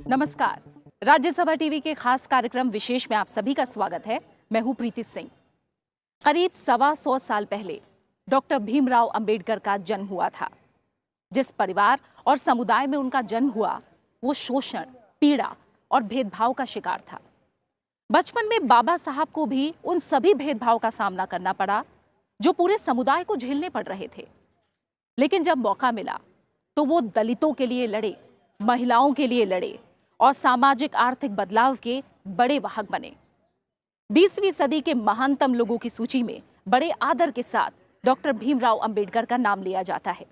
नमस्कार। राज्यसभा टीवी के खास कार्यक्रम विशेष में आप सभी का स्वागत है। मैं हूं प्रीति सिंह। करीब 125 साल पहले डॉक्टर भीमराव अंबेडकर का जन्म हुआ था। जिस परिवार और समुदाय में उनका जन्म हुआ वो शोषण, पीड़ा और भेदभाव का शिकार था। बचपन में बाबा साहब को भी उन सभी भेदभाव का सामना करना पड़ा जो पूरे समुदाय को झेलने पड़ रहे थे। लेकिन जब मौका मिला तो वो दलितों के लिए लड़े, महिलाओं के लिए लड़े और सामाजिक आर्थिक बदलाव के बड़े वाहक बने। 20वीं सदी के महानतम लोगों की सूची में बड़े आदर के साथ डॉक्टर भीमराव अंबेडकर का नाम लिया जाता है।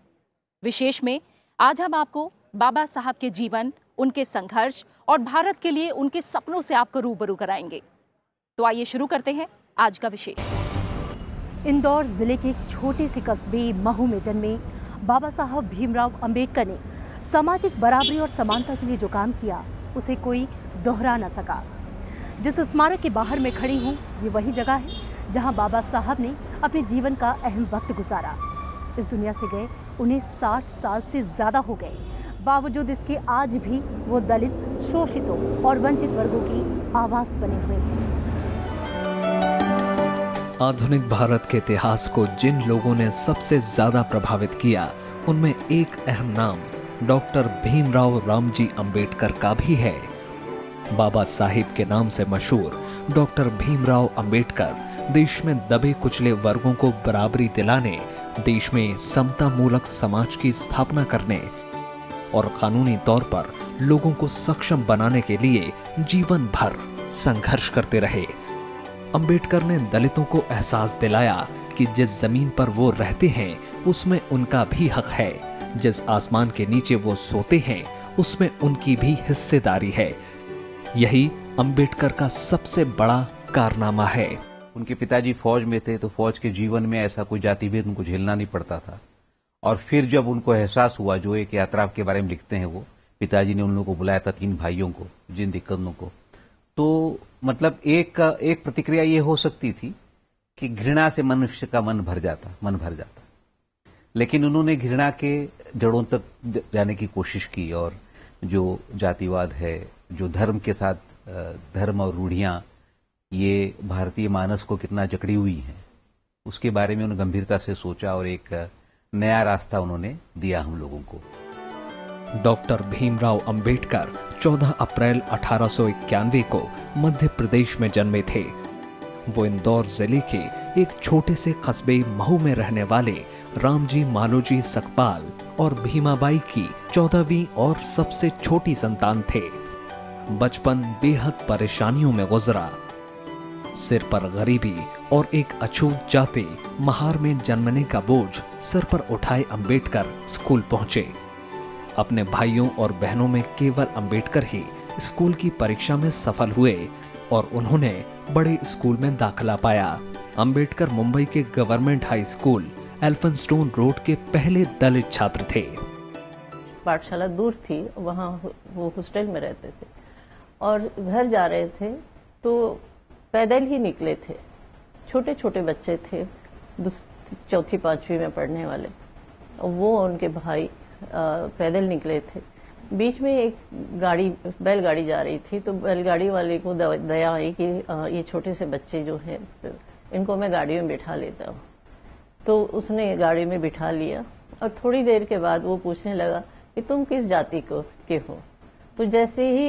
विशेष में आज हम आपको बाबा साहब के जीवन, उनके संघर्ष और भारत के लिए उनके सपनों से आपको रूबरू कराएंगे। तो आइए शुरू करते हैं आज का विशेष। इंदौर जिले के एक छोटे से कस्बे महू में जन्मे बाबा साहब भीमराव अंबेडकर ने सामाजिक बराबरी और समानता के लिए जो काम किया उसे कोई दोहरा न सका। जिस स्मारक के बाहर मैं खड़ी हूँ ये वही जगह है जहाँ बाबा साहब ने अपने जीवन का अहम वक्त गुजारा। इस दुनिया से गए उन्हें 60 साल से ज़्यादा हो गए। बावजूद इसके आज भी वो दलित, शोषितों और वंचित वर्गों की आवाज़ बने हुए हैं। आधुनिक भारत के इतिहास को जिन लोगों ने सबसे ज्यादा प्रभावित किया उनमें एक अहम नाम डॉक्टर भीमराव रामजी अंबेडकर का भी है। बाबा साहिब के नाम से मशहूर डॉक्टर भीमराव अंबेडकर देश में दबे कुचले वर्गों को बराबरी दिलाने, देश में समता मूलक समाज की स्थापना करने और कानूनी तौर पर लोगों को सक्षम बनाने के लिए जीवन भर संघर्ष करते रहे। अंबेडकर ने दलितों को एहसास दिलाया कि जिस जमीन पर वो रहते हैं उसमें उनका भी हक है, जिस आसमान के नीचे वो सोते हैं उसमें उनकी भी हिस्सेदारी है। यही अंबेडकर का सबसे बड़ा कारनामा है। उनके पिताजी फौज में थे तो फौज के जीवन में ऐसा कोई जाति भेद उनको झेलना नहीं पड़ता था। और फिर जब उनको एहसास हुआ, जो एक यात्रा के बारे में लिखते हैं, वो पिताजी ने उन लोगों को बुलाया था, 3 भाइयों को, जिन दिक्कतों को, तो मतलब एक प्रतिक्रिया ये हो सकती थी कि घृणा से मनुष्य का मन भर जाता। लेकिन उन्होंने घृणा के जड़ों तक जाने की कोशिश की और जो जातिवाद है, जो धर्म के साथ धर्म और रूढ़ियां ये भारतीय मानस को कितना जकड़ी हुई हैं, उसके बारे में उन्होंने गंभीरता से सोचा और एक नया रास्ता उन्होंने दिया हम लोगों को। डॉक्टर भीमराव अंबेडकर 14 अप्रैल 1891 को मध्य प्रदेश में जन्मे थे। वो इंदौर जिले के एक छोटे से कस्बे महू में रहने वाले रामजी मालोजी सकपाल और भीमाबाई की 14वीं और सबसे छोटी संतान थे। बचपन बेहद परेशानियों में गुजरा। सिर पर गरीबी और एक अछूत जाति महार में जन्मने का बोझ सिर पर उठाए अंबेडकर स्कूल पहुंचे। अपने भाइयों और बहनों में केवल अंबेडकर ही स्कूल की परीक्षा में सफल हुए और उन्होंने बड़े स्कूल में दाखिला पाया। अंबेडकर मुंबई के government high school Elphinstone road के पहले दलित छात्र थे। पाठशाला दूर थी, वहाँ वो हॉस्टल में रहते थे और घर जा रहे थे तो पैदल ही निकले थे। छोटे छोटे बच्चे थे, 4वीं 5वीं में पढ़ने वाले, और वो उनके भाई पैदल निकले थे। बीच में एक गाड़ी, बैलगाड़ी जा रही थी, तो बैलगाड़ी वाले को दया आई कि ये छोटे से बच्चे जो हैं इनको मैं गाड़ी में बिठा लेता हूँ। तो उसने गाड़ी में बिठा लिया और थोड़ी देर के बाद वो पूछने लगा कि तुम किस जाति के हो। तो जैसे ही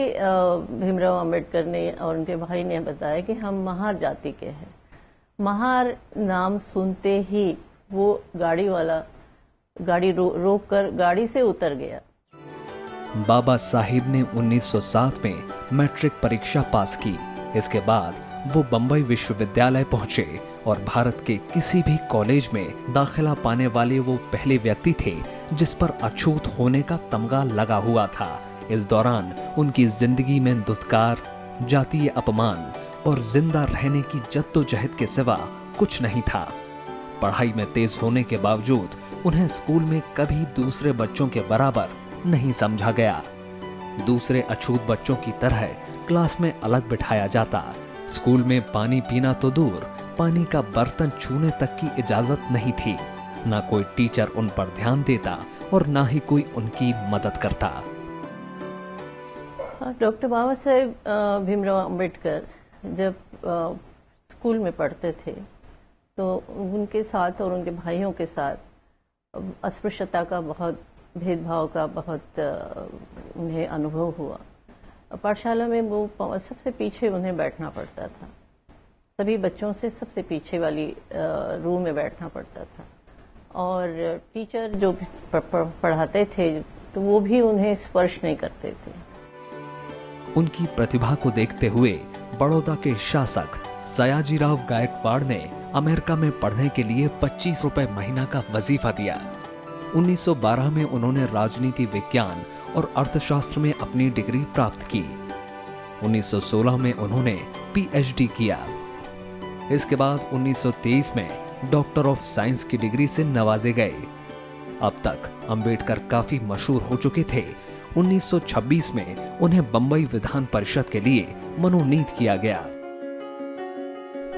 भीमराव अंबेडकर ने और उनके भाई ने बताया कि हम महार जाति के हैं। महार नाम सुनते ही वो गाड़ी वाला गाड़ी रोक कर गाड़ी से उतर गया। बाबा साहिब ने 1907 में मैट्रिक परीक्षा पास की। इसके बाद वो बंबई विश्वविद्यालय पहुंचे और भारत के किसी भी कॉलेज में दाखिला पाने वाले वो पहले व्यक्ति थे जिस पर अछूत होने का तमगा लगा हुआ था। इस दौरान उनकी जिंदगी में दुत्कार, जातीय अपमान और जिंदा रहने की जद्दोजहद के सिवा कुछ नहीं था। पढ़ाई में तेज होने के बावजूद उन्हें स्कूल में कभी दूसरे बच्चों के बराबर नहीं समझा गया। दूसरे अछूत बच्चों की तरह क्लास में अलग बिठाया जाता। स्कूल में पानी पीना तो दूर, पानी का बर्तन छूने तक की इजाजत नहीं थी। ना कोई टीचर उन पर ध्यान देता और ना ही कोई उनकी मदद करता। डॉक्टर बाबा साहेब भीमराव अंबेडकर जब स्कूल में पढ़ते थे तो उनके साथ और उनके भाइयों के साथ अस्पृश्यता का बहुत, भेदभाव का बहुत उन्हें अनुभव हुआ। पाठशाला में वो सबसे पीछे उन्हें बैठना पड़ता था, सभी बच्चों से सबसे पीछे वाली रो में बैठना पड़ता था, और टीचर जो पढ़ाते थे तो वो भी उन्हें स्पर्श नहीं करते थे। उनकी प्रतिभा को देखते हुए बड़ौदा के शासक सयाजीराव गायकवाड़ ने अमेरिका में पढ़ने के लिए 25 रुपए महीना का वजीफा दिया। 1912 में उन्होंने राजनीति विज्ञान और अर्थशास्त्र में अपनी डिग्री प्राप्त की। 1916 में उन्होंने पीएचडी किया। इसके बाद 1923 में डॉक्टर ऑफ साइंस की डिग्री से नवाजे गए। अब तक अंबेडकर काफी मशहूर हो चुके थे। 1926 में उन्हें बंबई विधान परिषद के लिए मनोनीत किया गया।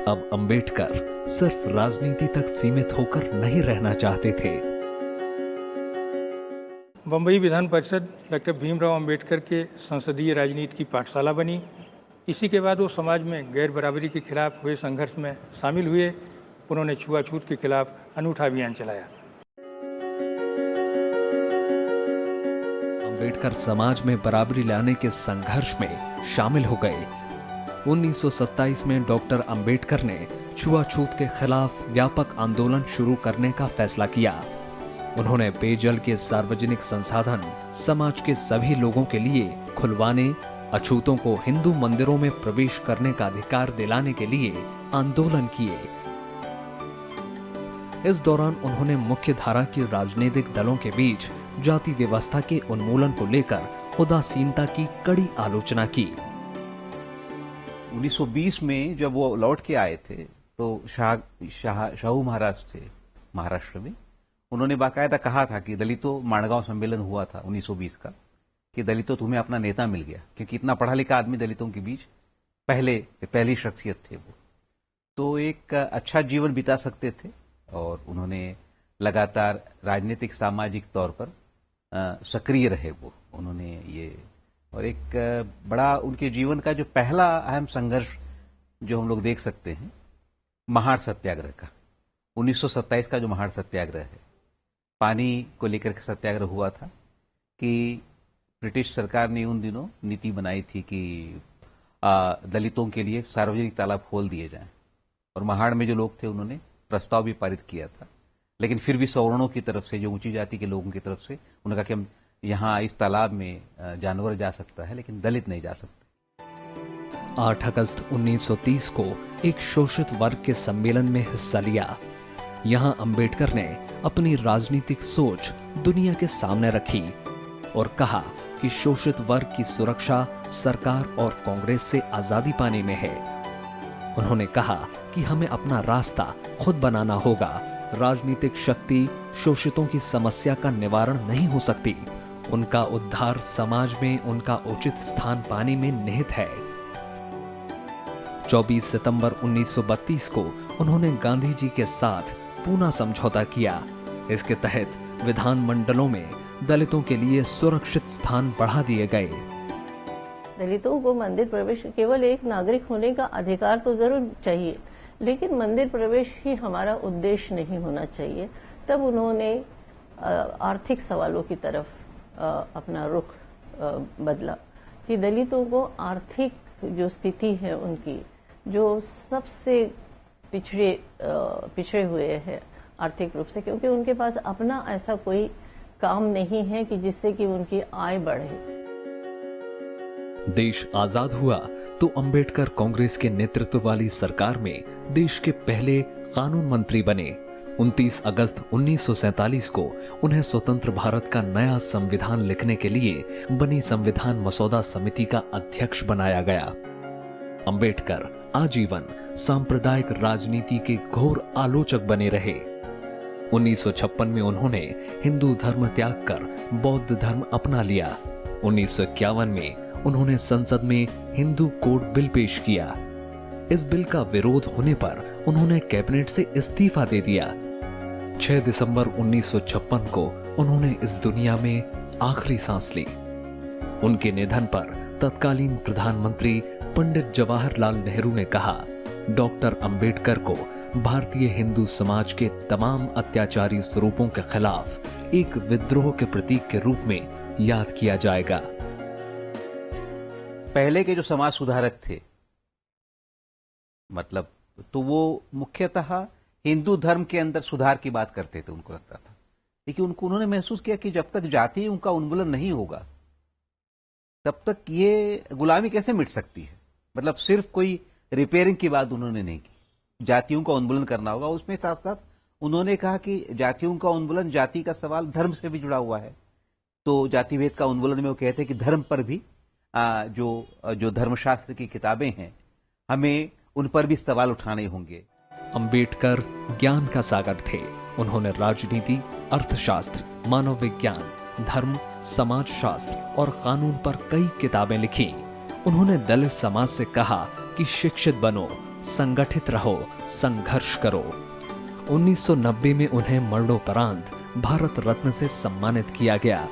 अब अंबेडकर सिर्फ राजनीति तक सीमित होकर नहीं रहना चाहते थे। बम्बई विधान परिषद डॉक्टर भीमराव अंबेडकर के संसदीय राजनीति की पाठशाला बनी। इसी के बाद वो समाज में गैर बराबरी के खिलाफ हुए संघर्ष में शामिल हुए। उन्होंने छुआछूत के खिलाफ अनूठा अभियान चलाया। अंबेडकर समाज में बराबरी लाने के संघर्ष में शामिल हो गए। 1927 में डॉक्टर अंबेडकर ने छुआछूत के खिलाफ व्यापक आंदोलन शुरू करने का फैसला किया। उन्होंने पेयजल के सार्वजनिक संसाधन समाज के सभी लोगों के लिए खुलवाने, अछूतों को हिंदू मंदिरों में प्रवेश करने का अधिकार दिलाने के लिए आंदोलन किए। इस दौरान उन्होंने मुख्य धारा की राजनीतिक दलों के बीच जाति व्यवस्था के उन्मूलन को लेकर उदासीनता की कड़ी आलोचना की। 1920 में जब वो लौट के आए थे तो शाहू महाराज थे महाराष्ट्र में, उन्होंने बाकायदा कहा था कि दलितों, माणगांव सम्मेलन हुआ था 1920 का, कि दलितों तुम्हें अपना नेता मिल गया, क्योंकि इतना पढ़ा लिखा आदमी दलितों के बीच पहली शख्सियत थे वो, तो एक अच्छा जीवन बिता सकते थे। और उन्होंने लगातार राजनीतिक सामाजिक तौर पर सक्रिय रहे वो, उन्होंने ये, और एक बड़ा उनके जीवन का जो पहला अहम संघर्ष जो हम लोग देख सकते हैं, महाड़ सत्याग्रह का, 1927 का जो महाड़ सत्याग्रह है, पानी को लेकर के सत्याग्रह हुआ था कि ब्रिटिश सरकार ने उन दिनों नीति बनाई थी कि दलितों के लिए सार्वजनिक तालाब खोल दिए जाएं, और महाड़ में जो लोग थे उन्होंने प्रस्ताव भी पारित किया था, लेकिन फिर भी सवर्णों की तरफ से, जो ऊंची जाति के लोगों की तरफ से, उन्होंने कहा कि हम यहाँ इस तालाब में जानवर जा सकता है लेकिन दलित नहीं जा सकते। 8 अगस्त 1930 को एक शोषित वर्ग के सम्मेलन में हिस्सा लिया। यहाँ अंबेडकर ने अपनी राजनीतिक सोच दुनिया के सामने रखी और कहा कि शोषित वर्ग की सुरक्षा सरकार और कांग्रेस से आजादी पाने में है। उन्होंने कहा कि हमें अपना रास्ता खुद बनाना होगा। राजनीतिक शक्ति शोषितों की समस्या का निवारण नहीं हो सकती। उनका उद्धार समाज में उनका उचित स्थान पाने में निहित है। 24 सितंबर 1932 को उन्होंने गांधी जी के साथ पूना समझौता किया। इसके तहत विधानमंडलों में दलितों के लिए सुरक्षित स्थान बढ़ा दिए गए। दलितों को मंदिर प्रवेश, केवल एक नागरिक होने का अधिकार तो जरूर चाहिए, लेकिन मंदिर प्रवेश ही हमारा उद्देश्य नहीं होना चाहिए। तब उन्होंने आर्थिक सवालों की तरफ अपना रुख बदला कि दलितों को आर्थिक जो स्थिति है उनकी, जो सबसे पिछड़े हुए हैं आर्थिक रूप से, क्योंकि उनके पास अपना ऐसा कोई काम नहीं है कि जिससे कि उनकी आय बढ़े। देश आजाद हुआ तो अंबेडकर कांग्रेस के नेतृत्व वाली सरकार में देश के पहले कानून मंत्री बने। 29 अगस्त 1947 को उन्हें स्वतंत्र भारत का नया संविधान लिखने के लिए बनी संविधान मसौदा समिति का अध्यक्ष बनाया गया। अंबेडकर आजीवन सांप्रदायिक राजनीति के घोर आलोचक बने रहे। 1956 में उन्होंने हिंदू धर्म त्याग कर बौद्ध धर्म अपना लिया। 1951 में उन्होंने संसद में हिंदू कोड बिल पेश किया। इस बिल का विरोध होने पर उन्होंने कैबिनेट से इस्तीफा दे दिया। 6 दिसंबर 1956 को उन्होंने इस दुनिया में आखिरी सांस ली। उनके निधन पर तत्कालीन प्रधानमंत्री पंडित जवाहरलाल नेहरू ने कहा, डॉक्टर अंबेडकर को भारतीय हिंदू समाज के तमाम अत्याचारी स्वरूपों के खिलाफ एक विद्रोह के प्रतीक के रूप में याद किया जाएगा। पहले के जो समाज सुधारक थे, मतलब तो वो मुख्यतः हिंदू धर्म के अंदर सुधार की बात करते थे, उनको लगता था। लेकिन उन्होंने महसूस किया कि जब तक जाति उनका उन्मूलन नहीं होगा तब तक ये गुलामी कैसे मिट सकती है। मतलब सिर्फ कोई रिपेयरिंग की बात उन्होंने नहीं की, जातियों का उन्मूलन करना होगा। उसमें साथ साथ उन्होंने कहा कि जातियों का उन्मूलन, जाति का सवाल धर्म से भी जुड़ा हुआ है। तो जातिभेद का उन्मूलन में वो कहते हैं कि धर्म पर भी जो धर्मशास्त्र की किताबें हैं, हमें उन पर भी सवाल उठाने होंगे। अंबेडकर ज्ञान का सागर थे। उन्होंने राजनीति, अर्थशास्त्र, मानव विज्ञान, धर्म, समाजशास्त्र और कानून पर कई किताबें लिखी। उन्होंने दलित समाज से कहा कि शिक्षित बनो, संगठित रहो, संघर्ष करो। 1990 में उन्हें मरणोपरांत भारत रत्न से सम्मानित किया गया।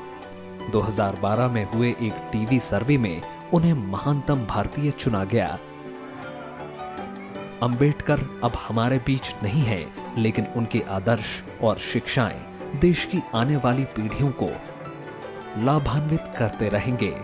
2012 में हुए एक टीवी सर्वे में उन्हें महानतम भारतीय चुना गया। अंबेडकर अब हमारे बीच नहीं है, लेकिन उनके आदर्श और शिक्षाएं देश की आने वाली पीढ़ियों को लाभान्वित करते रहेंगे।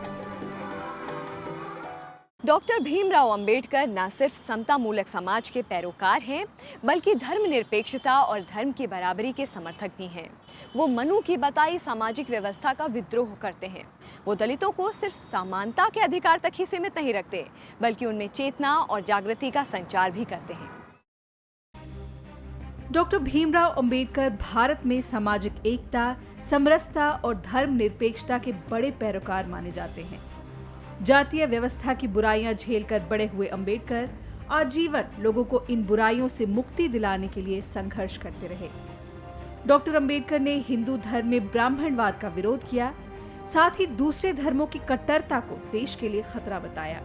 डॉक्टर भीमराव अंबेडकर न सिर्फ समता मूलक समाज के पैरोकार हैं, बल्कि धर्मनिरपेक्षता और धर्म की बराबरी के समर्थक भी हैं। वो मनु की बताई सामाजिक व्यवस्था का विद्रोह करते हैं। वो दलितों को सिर्फ समानता के अधिकार तक ही सीमित नहीं रखते, बल्कि उनमें चेतना और जागृति का संचार भी करते हैं। डॉक्टर भीमराव अंबेडकर भारत में सामाजिक एकता, समरसता और धर्मनिरपेक्षता के बड़े पैरोकार माने जाते हैं। जातीय व्यवस्था की बुराइयां झेलकर बड़े हुए अंबेडकर आजीवन लोगों को इन बुराइयों से मुक्ति दिलाने के लिए संघर्ष करते रहे। डॉक्टर अंबेडकर ने हिंदू धर्म में ब्राह्मणवाद का विरोध किया, साथ ही दूसरे धर्मों की कट्टरता को देश के लिए खतरा बताया।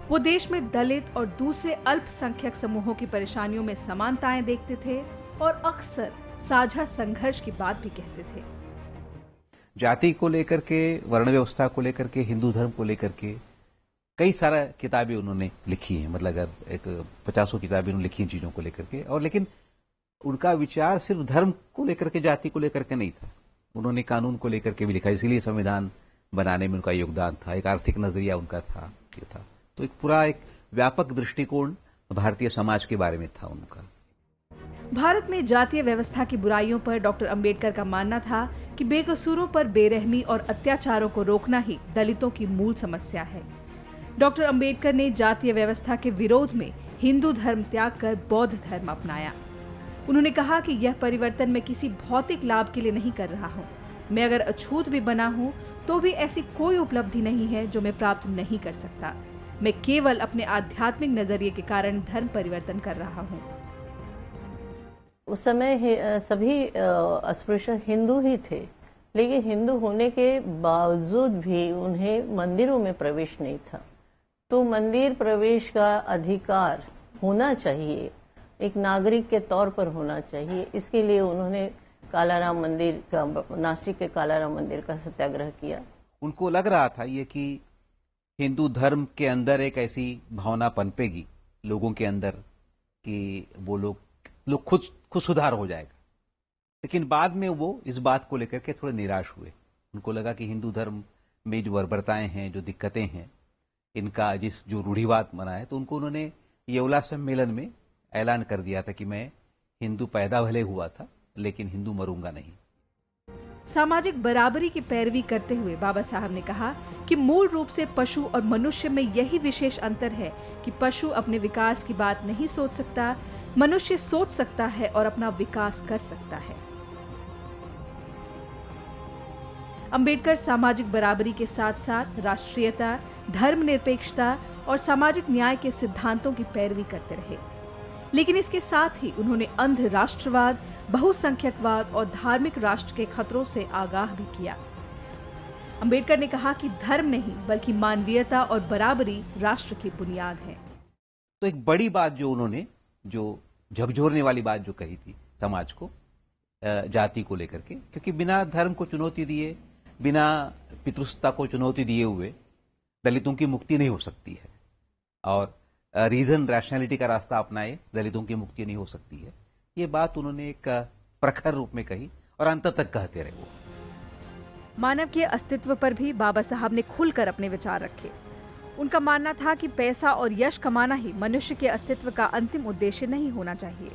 वो देश में दलित और दूसरे अल्पसंख्यक समूहों की परेशानियों में समानताएं देखते थे और अक्सर साझा संघर्ष की बात भी कहते थे। जाति को लेकर के, वर्ण व्यवस्था को लेकर के, हिंदू धर्म को लेकर के कई सारा किताबें उन्होंने लिखी हैं। मतलब अगर एक 50 किताबें उन्होंने लिखी हैं चीजों को लेकर के। और लेकिन उनका विचार सिर्फ धर्म को लेकर के, जाति को लेकर के नहीं था। उन्होंने कानून को लेकर के भी लिखा, इसीलिए संविधान बनाने में उनका योगदान था। एक आर्थिक नजरिया उनका था, ये था। तो एक पूरा एक व्यापक दृष्टिकोण भारतीय समाज के बारे में था उनका। भारत में जातीय व्यवस्था की बुराइयों पर डॉक्टर अंबेडकर का मानना था कि बेकसूरों पर बेरहमी और अत्याचारों को रोकना ही दलितों की मूल समस्या है। डॉक्टर अंबेडकर ने जातीय व्यवस्था के विरोध में हिंदू धर्म त्याग कर बौद्ध धर्म अपनाया। उन्होंने कहा कि यह परिवर्तन मैं किसी भौतिक लाभ के लिए नहीं कर रहा हूँ। मैं अगर अछूत भी बना हूँ तो भी ऐसी कोई उपलब्धि नहीं है जो मैं प्राप्त नहीं कर सकता। मैं केवल अपने आध्यात्मिक नजरिए के कारण धर्म परिवर्तन कर रहा हूँ। उस समय सभी अस्पृश्य हिंदू ही थे, लेकिन हिंदू होने के बावजूद भी उन्हें मंदिरों में प्रवेश नहीं था। तो मंदिर प्रवेश का अधिकार होना चाहिए, एक नागरिक के तौर पर होना चाहिए। इसके लिए उन्होंने कालाराम मंदिर का, नासिक के कालाराम मंदिर का सत्याग्रह किया। उनको लग रहा था ये कि हिंदू धर्म के अंदर एक ऐसी भावना पनपेगी लोगों के अंदर कि वो लोग खुद सुधार हो जाएगा। लेकिन बाद में वो इस बात को लेकर के थोड़े निराश हुए। उनको लगा कि हिंदू धर्म में जो बर्बरताएं हैं, जो दिक्कतें हैं, इनका जो रूढ़िवाद बना है, तो उन्होंने येवला सम्मेलन में ऐलान कर दिया था कि मैं हिंदू पैदा भले हुआ था, लेकिन हिंदू मरूंगा नहीं। सामाजिक बराबरी की पैरवी करते हुए बाबा साहब ने कहा कि मूल रूप से पशु और मनुष्य में यही विशेष अंतर है कि पशु अपने विकास की बात नहीं सोच सकता, मनुष्य सोच सकता है और अपना विकास कर सकता है। अंबेडकर सामाजिक बराबरी के साथ साथ राष्ट्रीयता, धर्मनिरपेक्षता और सामाजिक न्याय के सिद्धांतों की पैरवी करते रहे, लेकिन इसके साथ ही उन्होंने अंध राष्ट्रवाद, बहुसंख्यकवाद और धार्मिक राष्ट्र के खतरों से आगाह भी किया। अंबेडकर ने कहा कि धर्म नहीं बल्कि मानवीयता और बराबरी राष्ट्र की बुनियाद है। तो एक बड़ी बात जो उन्होंने, जो झकझोरने वाली बात जो कही थी समाज को, जाति को लेकर के, क्योंकि बिना धर्म को चुनौती दिए, बिना पितृसत्ता को चुनौती दिए हुए दलितों की मुक्ति नहीं हो सकती है, और रीजन रैशनैलिटी का रास्ता अपनाए दलितों की मुक्ति नहीं हो सकती है। ये बात उन्होंने एक प्रखर रूप में कही और अंत तक कहते रहे वो। मानव के अस्तित्व पर भी बाबा साहब ने खुलकर अपने विचार रखे। उनका मानना था कि पैसा और यश कमाना ही मनुष्य के अस्तित्व का अंतिम उद्देश्य नहीं होना चाहिए।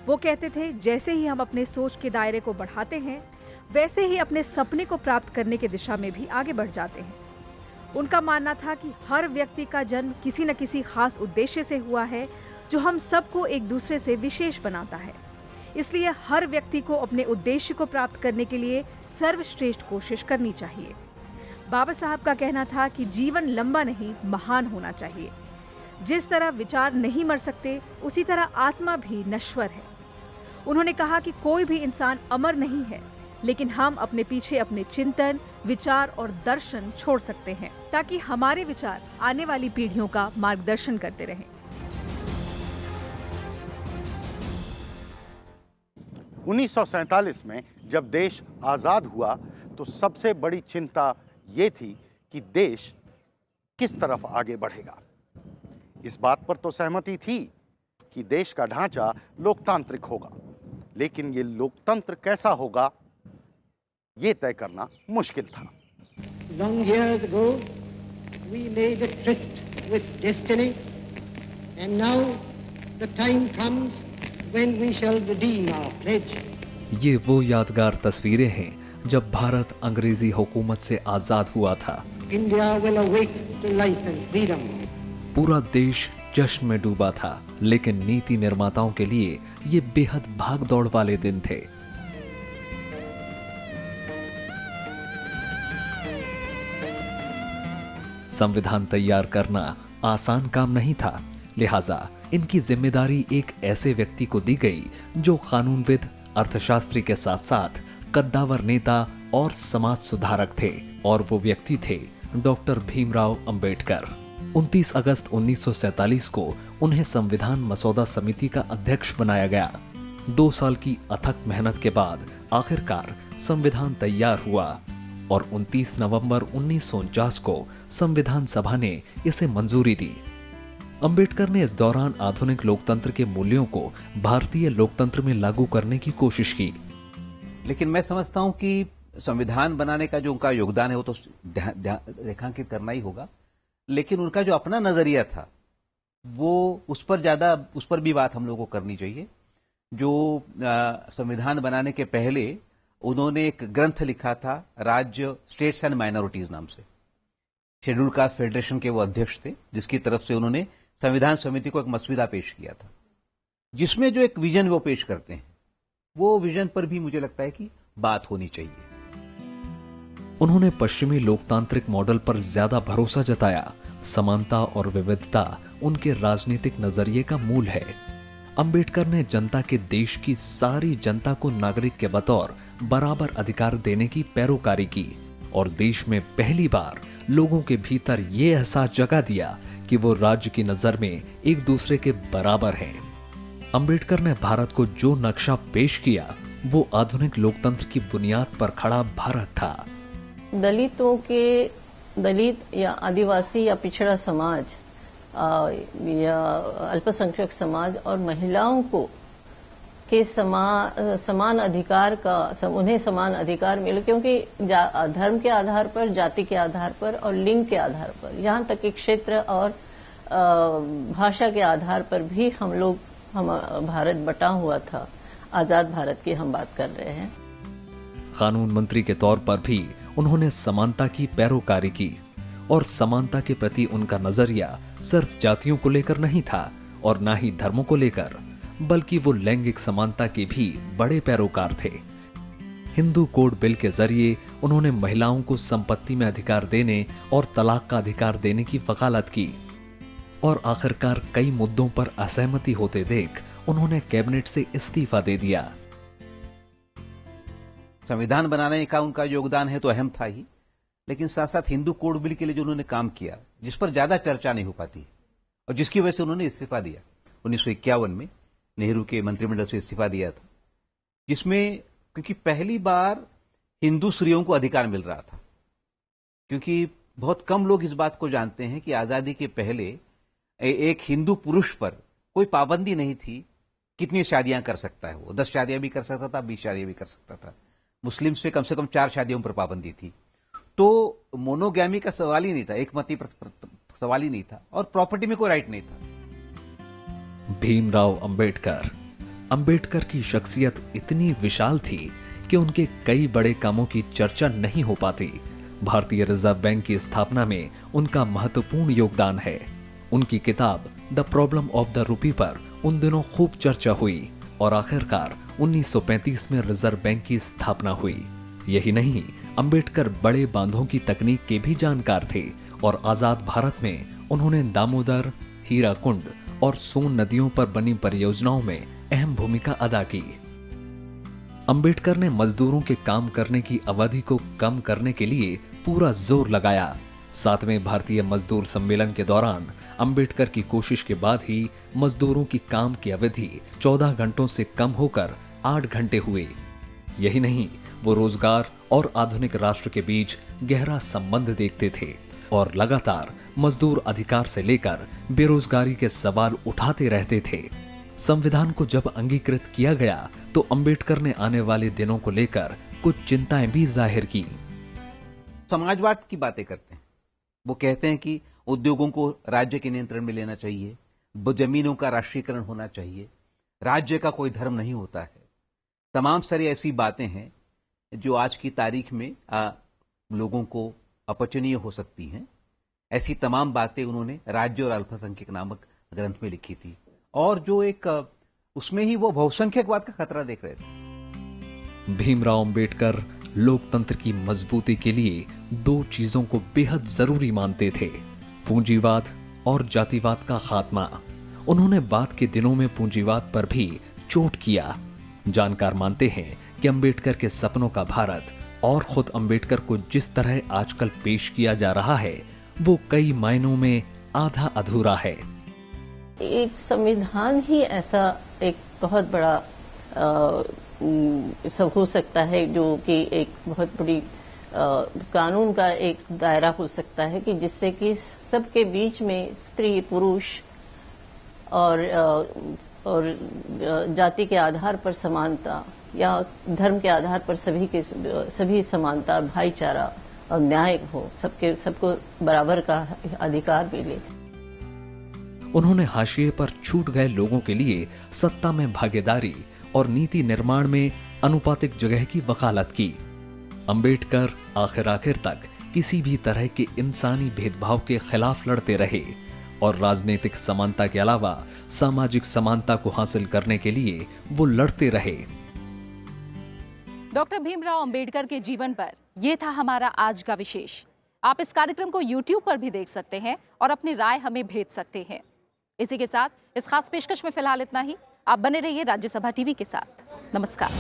वो कहते थे, जैसे ही हम अपने सोच के दायरे को बढ़ाते हैं, वैसे ही अपने सपने को प्राप्त करने की दिशा में भी आगे बढ़ जाते हैं। उनका मानना था कि हर व्यक्ति का जन्म किसी न किसी खास उद्देश्य से हुआ है, जो हम सबको एक दूसरे से विशेष बनाता है। इसलिए हर व्यक्ति को अपने उद्देश्य को प्राप्त करने के लिए सर्वश्रेष्ठ कोशिश करनी चाहिए। बाबा साहब का कहना था कि जीवन लंबा नहीं, महान होना चाहिए। जिस तरह विचार नहीं मर सकते, उसी तरह आत्मा भी नश्वर है। उन्होंने कहा कि कोई भी इंसान अमर नहीं है, लेकिन हम अपने पीछे अपने चिंतन, विचार और दर्शन छोड़ सकते हैं, ताकि हमारे विचार आने वाली पीढ़ियों का मार्गदर्शन करते रहें। उन्नीस 1947 में जब देश आज़ाद हुआ तो सबसे बड़ी चिंता ये थी कि देश किस तरफ आगे बढ़ेगा। इस बात पर तो सहमति थी कि देश का ढांचा लोकतांत्रिक होगा, लेकिन ये लोकतंत्र कैसा होगा, ये तय करना मुश्किल था। Long years ago, we made a tryst with destiny, and now the time comes when we shall redeem our pledge. ये वो यादगार तस्वीरें हैं जब भारत अंग्रेजी हुकूमत से आजाद हुआ था। India will awake to life and freedom. पूरा देश जश्न में डूबा था, लेकिन नीति निर्माताओं के लिए ये बेहद भागदौड़ वाले दिन थे। संविधान तैयार करना आसान काम नहीं था, लिहाजा इनकी जिम्मेदारी एक ऐसे व्यक्ति को दी गई जो कानूनविद, अर्थशास्त्री के साथ साथ कद्दावर नेता और समाज सुधारक थे, और वो व्यक्ति थे डॉक्टर भीमराव अंबेडकर। 29 अगस्त 1947 को उन्हें संविधान मसौदा समिति का अध्यक्ष बनाया गया। 2 साल की अथक मेहनत के बाद आखिरकार संविधान तैयार हुआ और 29 नवंबर 1949 को संविधान सभा ने इसे मंजूरी दी। अंबेडकर ने इस दौरान आधुनिक लोकतंत्र के मूल्यों को भारतीय लोकतंत्र में लागू करने की कोशिश की। लेकिन मैं समझता हूं कि संविधान बनाने का जो उनका योगदान है वो तो रेखांकित करना ही होगा, लेकिन उनका जो अपना नजरिया था वो उस पर भी बात हम लोगों को करनी चाहिए। जो संविधान बनाने के पहले उन्होंने एक ग्रंथ लिखा था, राज्य, स्टेट्स एंड माइनॉरिटीज नाम से। शेड्यूल कास्ट फेडरेशन के वो अध्यक्ष थे, जिसकी तरफ से उन्होंने संविधान समिति को एक मसविदा पेश किया था, जिसमें जो एक विजन वो पेश करते हैं, वो विजन पर भी मुझे लगता है कि बात होनी चाहिए। उन्होंने पश्चिमी लोकतांत्रिक मॉडल पर ज्यादा भरोसा जताया। समानता और विविधता उनके राजनीतिक नजरिए का मूल है। अंबेडकर ने जनता के देश की सारी जनता को नागरिक के बतौर बराबर अधिकार देने की पैरोकारी की, और देश में पहली बार लोगों के भीतर ये एहसास जगा दिया कि वो राज्य की नजर में एक दूसरे के बराबर हैं। अंबेडकर ने भारत को जो नक्शा पेश किया वो आधुनिक लोकतंत्र की बुनियाद पर खड़ा भारत था। दलित या आदिवासी या पिछड़ा समाज या अल्पसंख्यक समाज और महिलाओं को के समान अधिकार का उन्हें समान अधिकार मिले, क्योंकि धर्म के आधार पर, जाति के आधार पर और लिंग के आधार पर, यहाँ तक कि क्षेत्र और भाषा के आधार पर भी हम भारत बटा हुआ था। आजाद भारत की हम बात कर रहे हैं। कानून मंत्री के तौर पर भी उन्होंने समानता की पैरोकारी की, और समानता के प्रति उनका नजरिया सिर्फ जातियों को लेकर नहीं था और ना ही धर्मों को लेकर, बल्कि वो लैंगिक समानता के भी बड़े पैरोकार थे। हिंदू कोड बिल के जरिए उन्होंने महिलाओं को संपत्ति में अधिकार देने और तलाक का अधिकार देने की वकालत की, और आखिरकार कई मुद्दों पर असहमति होते देख उन्होंने कैबिनेट से इस्तीफा दे दिया। संविधान बनाने का उनका योगदान है तो अहम था ही, लेकिन साथ साथ हिंदू कोड बिल के लिए जो उन्होंने काम किया, जिस पर ज्यादा चर्चा नहीं हो पाती और जिसकी वजह से उन्होंने इस्तीफा दिया 1951 में, नेहरू के मंत्रिमंडल से इस्तीफा दिया था, जिसमें क्योंकि पहली बार हिंदू स्त्रियों को अधिकार मिल रहा था, क्योंकि बहुत कम लोग इस बात को जानते हैं कि आजादी के पहले एक हिंदू पुरुष पर कोई पाबंदी नहीं थी कितनी शादियां कर सकता है। वो 10 शादियां भी कर सकता था, 20 शादियां भी कर सकता था। मुस्लिम्स पे कम से कम 4 शादियों पर पाबंदी थी। तो मोनोगैमी का सवाल ही नहीं था, एकमती सवाल ही नहीं था, और प्रॉपर्टी में कोई राइट नहीं था। भीमराव अंबेडकर की शख्सियत इतनी विशाल थी कि उनके कई बड़े कामों की चर्चा नहीं हो पाती। भारतीय रिजर्व बैंक की स्थापना में उनका महत्वपूर्ण योगदान है। उनकी किताब the problem of the rupee पर उन दिनों खूब चर्चा हुई और आखिरकार 1935 में रिजर्व बैंक की स्थापना हुई। यही नहीं, अंबेडकर बड़े बांधों की तकनीक के भी जानकार थे और आजाद भारत में उन्होंने दामोदर, हीराकुंड और सोन नदियों पर बनी परियोजनाओं में अहम भूमिका अदा की। अंबेडकर ने मजदूरों के काम करने की अवधि को कम करने के लिए पूरा जोर लगाया। 7वें भारतीय मजदूर सम्मेलन के दौरान अंबेडकर की कोशिश के बाद ही मजदूरों की काम की अवधि 14 घंटों से कम होकर 8 घंटे हुए। यही नहीं, वो रोजगार और आधुनिक राष्ट्र के बीच गहरा संबंध देखते थे और लगातार मजदूर अधिकार से लेकर बेरोजगारी के सवाल उठाते रहते थे। संविधान को जब अंगीकृत किया गया तो अंबेडकर ने आने वाले दिनों को लेकर कुछ चिंताएं भी जाहिर की। समाजवाद की बातें करते हैं। वो कहते हैं कि उद्योगों को राज्य के नियंत्रण में लेना चाहिए, जमीनों का राष्ट्रीयकरण होना चाहिए, राज्य का कोई धर्म नहीं होता है। तमाम सारी ऐसी बातें हैं जो आज की तारीख में लोगों को अपचनीय हो सकती हैं। ऐसी तमाम बातें उन्होंने राज्य और अल्पसंख्यक नामक ग्रंथ में लिखी थी, और जो एक उसमें ही वो बहुसंख्यकवाद का खतरा देख रहे थे। भीमराव अंबेडकर लोकतंत्र की मजबूती के लिए 2 चीजों को बेहद जरूरी मानते थे, पूंजीवाद और जातिवाद का खात्मा। उन्होंने बाद के दिनों में पूंजीवाद पर भी चोट किया। जानकार मानते हैं कि अंबेडकर के सपनों का भारत और खुद अंबेडकर को जिस तरह आजकल पेश किया जा रहा है, वो कई मायनों में आधा अधूरा है। एक संविधान ही ऐसा एक बहुत बड़ा सब हो सकता है, जो कि एक बहुत बड़ी कानून का एक दायरा हो सकता है कि जिससे कि सबके बीच में स्त्री पुरुष और जाति के आधार पर समानता या धर्म के आधार पर सभी समानता, भाईचारा और न्याय हो, सबको बराबर का अधिकार मिले। उन्होंने हाशिए पर छूट गए लोगों के लिए सत्ता में भागीदारी और नीति निर्माण में अनुपातिक जगह की वकालत की। अंबेडकर आखिर तक किसी भी तरह के इंसानी भेदभाव के खिलाफ लड़ते रहे और राजनीतिक समानता के अलावा सामाजिक समानता को हासिल करने के लिए वो लड़ते रहे। डॉक्टर भीमराव अंबेडकर के जीवन पर यह था हमारा आज का विशेष। आप इस कार्यक्रम को YouTube पर भी देख सकते हैं और अपनी राय हमें भेज सकते हैं। इसी के साथ इस खास पेशकश में फिलहाल इतना ही। आप बने रहिए राज्यसभा टीवी के साथ। नमस्कार।